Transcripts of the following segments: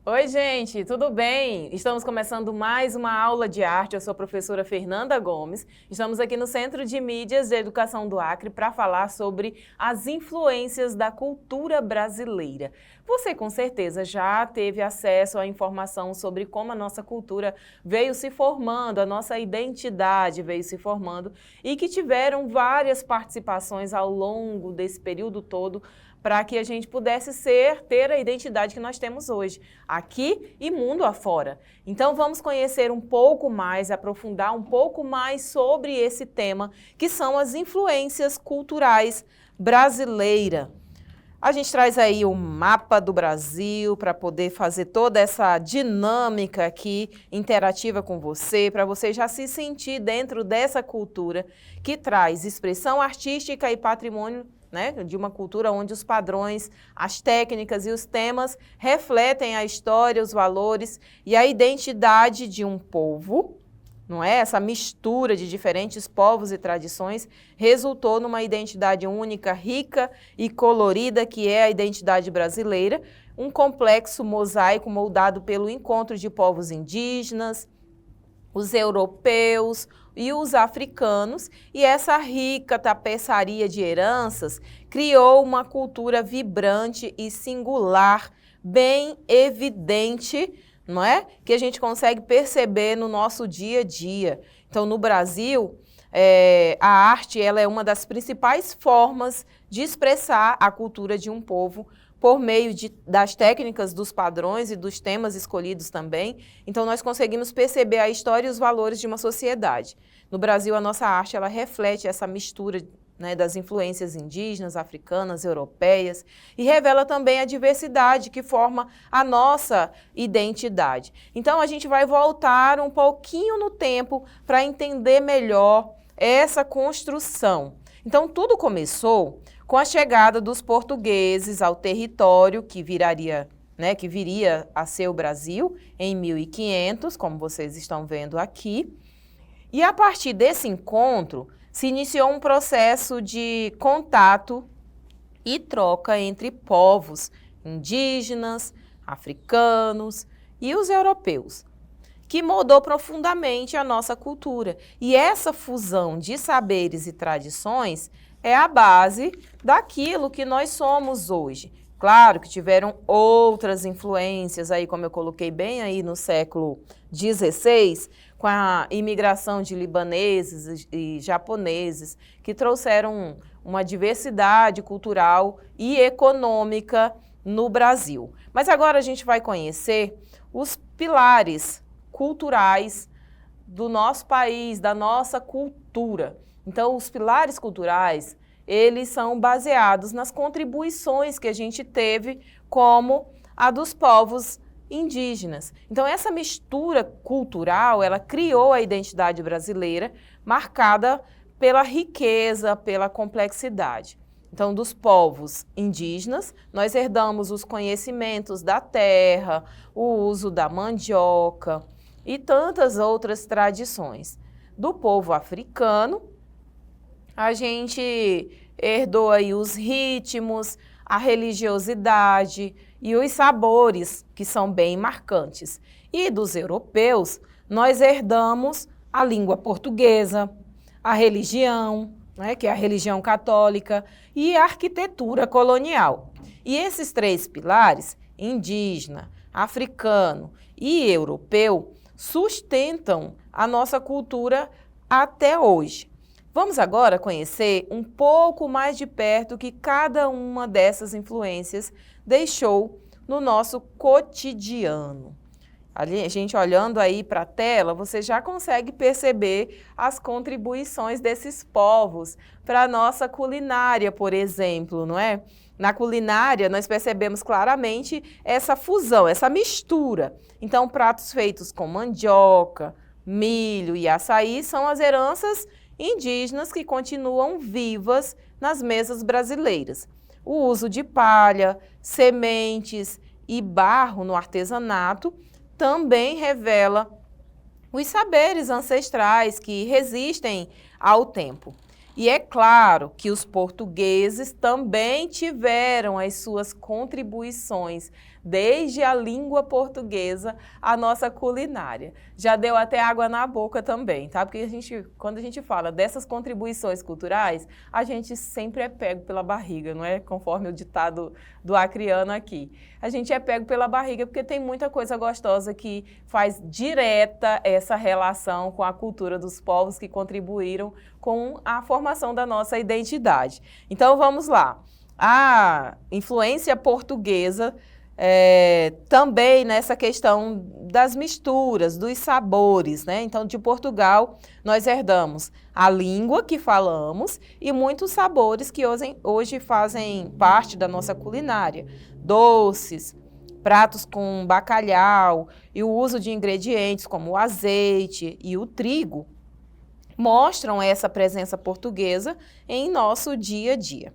Oi, gente, tudo bem? Estamos começando mais uma aula de arte. Eu sou a professora Fernanda Gomes. Estamos aqui no Centro de Mídias de Educação do Acre para falar sobre as influências da cultura brasileira. Você, com certeza, já teve acesso à informação sobre como a nossa cultura veio se formando, a nossa identidade veio se formando e que tiveram várias participações ao longo desse período todo para que a gente pudesse ter a identidade que nós temos hoje, aqui e mundo afora. Então vamos conhecer um pouco mais, aprofundar um pouco mais sobre esse tema, que são as influências culturais brasileiras. A gente traz aí o mapa do Brasil para poder fazer toda essa dinâmica aqui, interativa com você, para você já se sentir dentro dessa cultura que traz expressão artística e patrimônio, né, de uma cultura onde os padrões, as técnicas e os temas refletem a história, os valores e a identidade de um povo, não é? Essa mistura de diferentes povos e tradições resultou numa identidade única, rica e colorida, que é a identidade brasileira, um complexo mosaico moldado pelo encontro de povos indígenas, os europeus e os africanos, e essa rica tapeçaria de heranças criou uma cultura vibrante e singular, bem evidente, não é? Que a gente consegue perceber no nosso dia a dia. Então, no Brasil, a arte ela é uma das principais formas de expressar a cultura de um povo, por meio das técnicas, dos padrões e dos temas escolhidos também. Então, nós conseguimos perceber a história e os valores de uma sociedade. No Brasil, a nossa arte ela reflete essa mistura, né, das influências indígenas, africanas, europeias, e revela também a diversidade que forma a nossa identidade. Então, a gente vai voltar um pouquinho no tempo para entender melhor essa construção. Então, tudo começou com a chegada dos portugueses ao território que viria a ser o Brasil em 1500, como vocês estão vendo aqui. E a partir desse encontro, se iniciou um processo de contato e troca entre povos indígenas, africanos e os europeus, que moldou profundamente a nossa cultura. E essa fusão de saberes e tradições é a base daquilo que nós somos hoje. Claro que tiveram outras influências aí, como eu coloquei bem aí no século XVI, com a imigração de libaneses e japoneses, que trouxeram uma diversidade cultural e econômica no Brasil. Mas agora a gente vai conhecer os pilares culturais do nosso país, da nossa cultura. Então, os pilares culturais, eles são baseados nas contribuições que a gente teve, como a dos povos indígenas. Então, essa mistura cultural, ela criou a identidade brasileira, marcada pela riqueza, pela complexidade. Então, dos povos indígenas, nós herdamos os conhecimentos da terra, o uso da mandioca e tantas outras tradições. Do povo africano, a gente herdou aí os ritmos, a religiosidade e os sabores, que são bem marcantes. E dos europeus, nós herdamos a língua portuguesa, a religião, né, que é a religião católica, e a arquitetura colonial. E esses três pilares, indígena, africano e europeu, sustentam a nossa cultura até hoje. Vamos agora conhecer um pouco mais de perto o que cada uma dessas influências deixou no nosso cotidiano. A gente olhando aí para a tela, você já consegue perceber as contribuições desses povos para a nossa culinária, por exemplo, não é? Na culinária, nós percebemos claramente essa fusão, essa mistura. Então, pratos feitos com mandioca, milho e açaí são as heranças indígenas que continuam vivas nas mesas brasileiras. O uso de palha, sementes e barro no artesanato também revela os saberes ancestrais que resistem ao tempo. E é claro que os portugueses também tiveram as suas contribuições, desde a língua portuguesa à nossa culinária. Já deu até água na boca também, tá? Porque quando a gente fala dessas contribuições culturais, a gente sempre é pego pela barriga, não é? Conforme o ditado do acriano aqui. A gente é pego pela barriga porque tem muita coisa gostosa que faz direta essa relação com a cultura dos povos que contribuíram com a formação da nossa identidade. Então, vamos lá. A influência portuguesa também nessa questão das misturas, dos sabores, né? Então, de Portugal, nós herdamos a língua que falamos e muitos sabores que hoje fazem parte da nossa culinária. Doces, pratos com bacalhau e o uso de ingredientes como o azeite e o trigo mostram essa presença portuguesa em nosso dia a dia.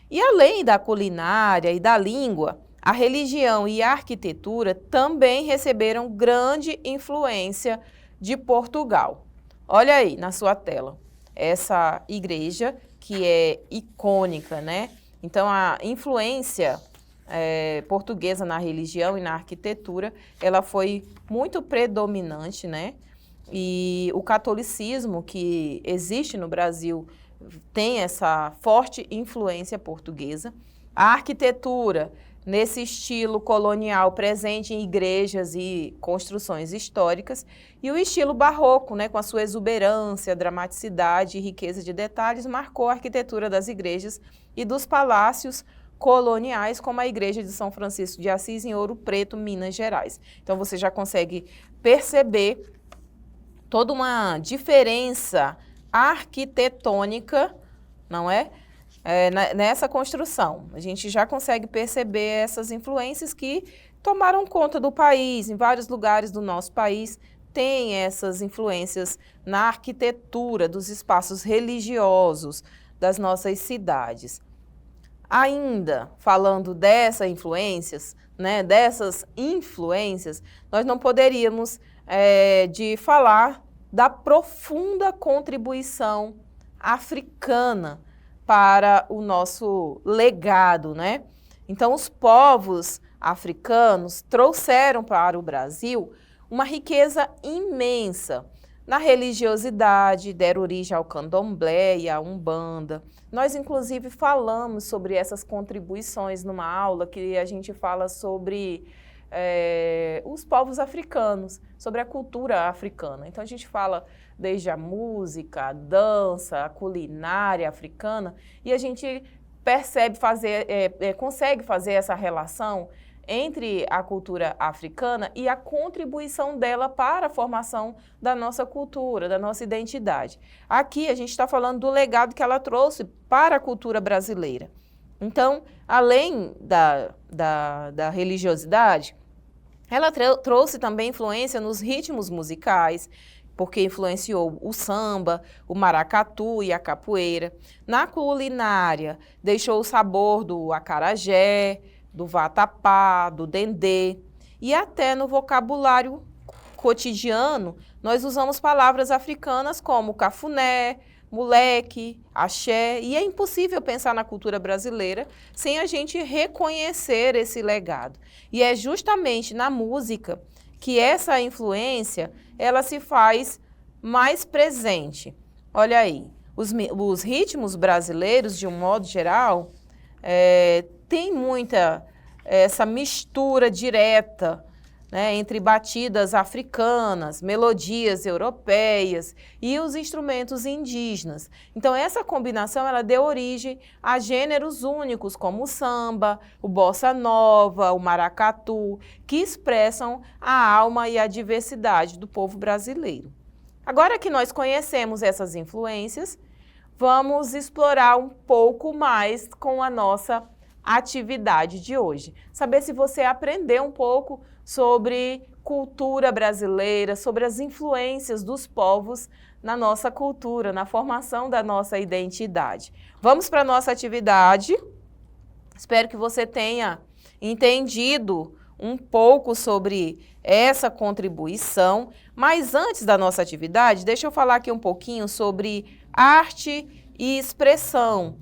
E além da culinária e da língua, a religião e a arquitetura também receberam grande influência de Portugal. Olha aí na sua tela, essa igreja que é icônica, né? Então, a influência portuguesa na religião e na arquitetura, ela foi muito predominante, né? E o catolicismo que existe no Brasil tem essa forte influência portuguesa. A arquitetura, nesse estilo colonial presente em igrejas e construções históricas, e o estilo barroco, né, com a sua exuberância, dramaticidade e riqueza de detalhes, marcou a arquitetura das igrejas e dos palácios coloniais, como a igreja de São Francisco de Assis, em Ouro Preto, Minas Gerais. Então, você já consegue perceber toda uma diferença arquitetônica, não é? Nessa construção. A gente já consegue perceber essas influências que tomaram conta do país. Em vários lugares do nosso país tem essas influências na arquitetura dos espaços religiosos das nossas cidades. Ainda falando dessas influências, né, nós não poderíamos de falar da profunda contribuição africana para o nosso legado, né? Então, os povos africanos trouxeram para o Brasil uma riqueza imensa na religiosidade, deram origem ao candomblé e à umbanda. Nós, inclusive, falamos sobre essas contribuições numa aula que a gente fala sobre os povos africanos, sobre a cultura africana. Então, a gente fala desde a música, a dança, a culinária africana, e a gente consegue fazer essa relação entre a cultura africana e a contribuição dela para a formação da nossa cultura, da nossa identidade. Aqui a gente está falando do legado que ela trouxe para a cultura brasileira. Então, além da religiosidade, ela trouxe também influência nos ritmos musicais, porque influenciou o samba, o maracatu e a capoeira. Na culinária, deixou o sabor do acarajé, do vatapá, do dendê. E até no vocabulário cotidiano, nós usamos palavras africanas como cafuné, moleque, axé, e é impossível pensar na cultura brasileira sem a gente reconhecer esse legado. E é justamente na música que essa influência ela se faz mais presente. Olha aí, os ritmos brasileiros, de um modo geral, tem muita essa mistura direta, né, entre batidas africanas, melodias europeias e os instrumentos indígenas. Então, essa combinação ela deu origem a gêneros únicos como o samba, o bossa nova, o maracatu, que expressam a alma e a diversidade do povo brasileiro. Agora que nós conhecemos essas influências, vamos explorar um pouco mais com a nossa atividade de hoje. Saber se você aprendeu um pouco sobre cultura brasileira, sobre as influências dos povos na nossa cultura, na formação da nossa identidade. Vamos para a nossa atividade. Espero que você tenha entendido um pouco sobre essa contribuição, mas antes da nossa atividade, deixa eu falar aqui um pouquinho sobre arte e expressão.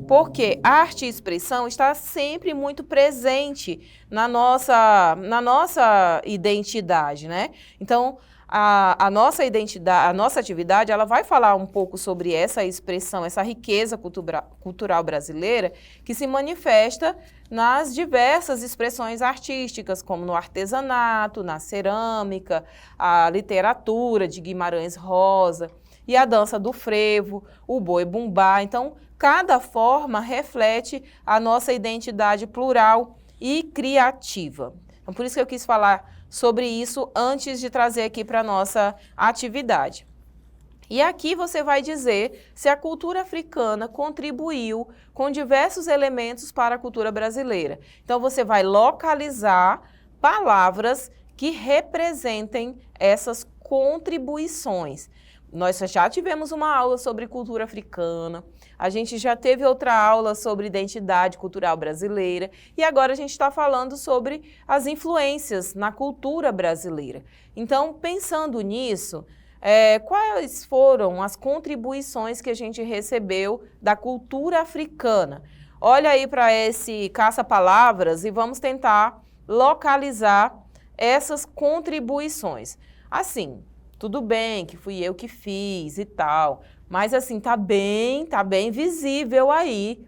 Porque arte e expressão está sempre muito presente na nossa identidade, né? Então, a nossa identidade, a nossa atividade, ela vai falar um pouco sobre essa expressão, essa riqueza cultural brasileira que se manifesta nas diversas expressões artísticas, como no artesanato, na cerâmica, a literatura de Guimarães Rosa e a dança do frevo, o boi-bumbá. Então, cada forma reflete a nossa identidade plural e criativa. Então, por isso que eu quis falar sobre isso antes de trazer aqui para a nossa atividade. E aqui você vai dizer se a cultura africana contribuiu com diversos elementos para a cultura brasileira. Então, você vai localizar palavras que representem essas contribuições. Nós já tivemos uma aula sobre cultura africana, a gente já teve outra aula sobre identidade cultural brasileira e agora a gente está falando sobre as influências na cultura brasileira. Então, pensando nisso, quais foram as contribuições que a gente recebeu da cultura africana? Olha aí para esse caça-palavras e vamos tentar localizar essas contribuições. Assim, tudo bem que fui eu que fiz e tal, mas assim, tá bem visível aí.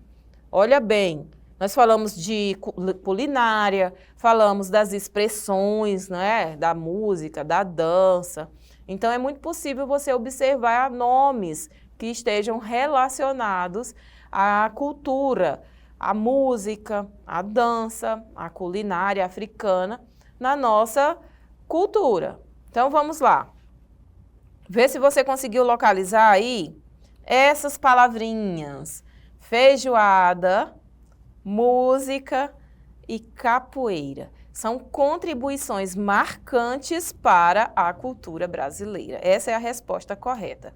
Olha bem, nós falamos de culinária, falamos das expressões, né, da música, da dança. Então, é muito possível você observar nomes que estejam relacionados à cultura, à música, à dança, à culinária africana na nossa cultura. Então, vamos lá. Vê se você conseguiu localizar aí essas palavrinhas: feijoada, música e capoeira. São contribuições marcantes para a cultura brasileira. Essa é a resposta correta.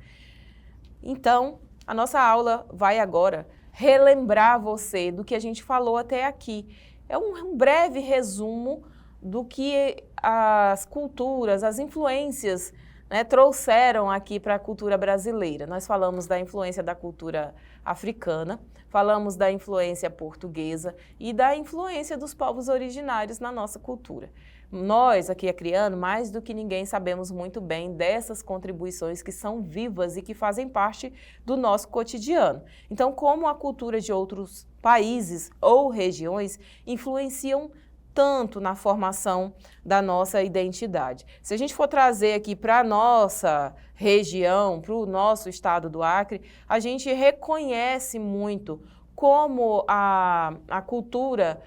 Então, a nossa aula vai agora relembrar você do que a gente falou até aqui. É um breve resumo do que as culturas, as influências, né, trouxeram aqui para a cultura brasileira. Nós falamos da influência da cultura africana, falamos da influência portuguesa e da influência dos povos originários na nossa cultura. Nós, aqui Acreano, mais do que ninguém, sabemos muito bem dessas contribuições que são vivas e que fazem parte do nosso cotidiano. Então, como a cultura de outros países ou regiões influenciam tanto na formação da nossa identidade. Se a gente for trazer aqui para a nossa região, para o nosso estado do Acre, a gente reconhece muito como a cultura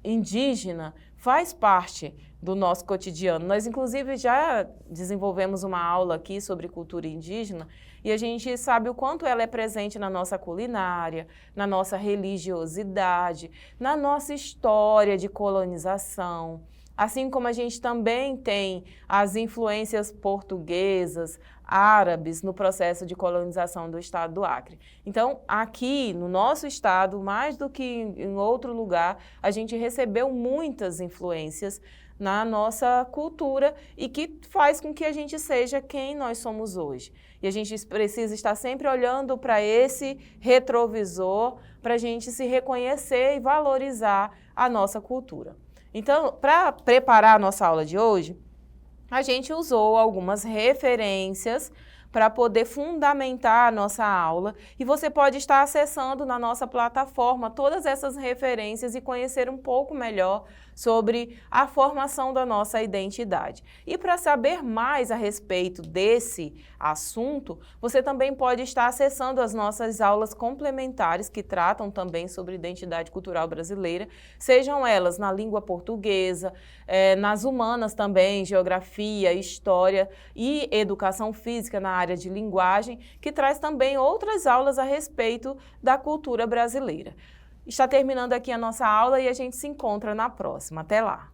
indígena faz parte do nosso cotidiano. Nós, inclusive, já desenvolvemos uma aula aqui sobre cultura indígena e a gente sabe o quanto ela é presente na nossa culinária, na nossa religiosidade, na nossa história de colonização. Assim como a gente também tem as influências portuguesas, árabes, no processo de colonização do estado do Acre. Então, aqui no nosso estado, mais do que em outro lugar, a gente recebeu muitas influências na nossa cultura e que faz com que a gente seja quem nós somos hoje. E a gente precisa estar sempre olhando para esse retrovisor para a gente se reconhecer e valorizar a nossa cultura. Então, para preparar a nossa aula de hoje, a gente usou algumas referências para poder fundamentar a nossa aula e você pode estar acessando na nossa plataforma todas essas referências e conhecer um pouco melhor sobre a formação da nossa identidade. E para saber mais a respeito desse assunto, você também pode estar acessando as nossas aulas complementares que tratam também sobre identidade cultural brasileira, sejam elas na língua portuguesa, nas humanas também, geografia, história e educação física na área de linguagem, que traz também outras aulas a respeito da cultura brasileira. Está terminando aqui a nossa aula e a gente se encontra na próxima. Até lá!